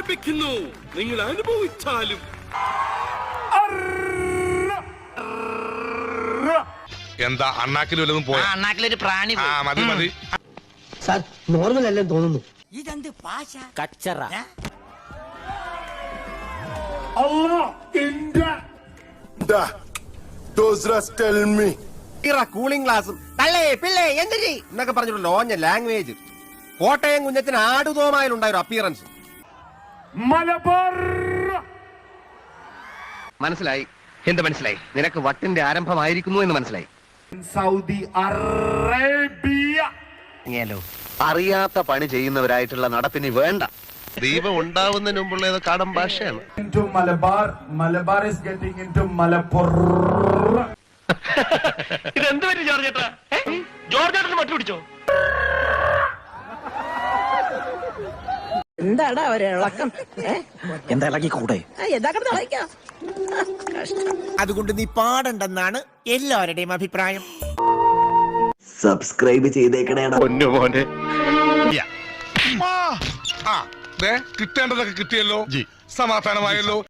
ആരംഭിക്കുന്നു. നിങ്ങൾ അനുഭവിച്ചാലും. എന്താ അണ്ണാക്കിൽ വല്ലതും പോയ? അണ്ണാക്കിലൊരു പ്രാണി മതി മതി. സാർ നോർമൽ അല്ലെന്ന് തോന്നുന്നു. ഇതെന്ത് പാശ കച്ചറ. കൂളിംഗ് ഗ്ലാസും തള്ളേ പിള്ളേ എന്തിരി എന്നൊക്കെ പറഞ്ഞിട്ട് ലോഞ്ഞ ലാംഗ്വേജ്. കോട്ടയം കുഞ്ഞത്തിന് ആടുതോമായിലുണ്ടായ ഒരു അപ്പിയറൻസ്. മനസ്സിലായി. എന്ത് മനസ്സിലായി? നിനക്ക് വട്ടിന്റെ ആരംഭമായിരിക്കുന്നു എന്ന് മനസ്സിലായി. Saudi Arabia. അറിയാത്ത പണി ചെയ്യുന്നവരായിട്ടുള്ള നടപ്പിനി വേണ്ട. ദൈവം ഉണ്ടാവുന്നതിന് മുമ്പുള്ള കാടൻ ഭാഷയാണ്. Into Malabar. Malabar is getting into Malapur. ഇതെന്ത് പറ്റി ജോർജ് ചേട്ടാ? ജോർജ് ചേട്ടന് മറ്റു പിടിച്ചോ? എന്താടാ ഒരിളക്കം? എന്താ ഇളക്കി കൂടെ? അതുകൊണ്ട് നീ പാടണ്ടെന്നാണ് എല്ലാവരുടെയും അഭിപ്രായം. സബ്സ്ക്രൈബ് ചെയ്തേക്കണേടാ. പൊന്നുമോനെ. കിട്ടേണ്ടതൊക്കെ കിട്ടിയല്ലോ. സമാധാനമായല്ലോ.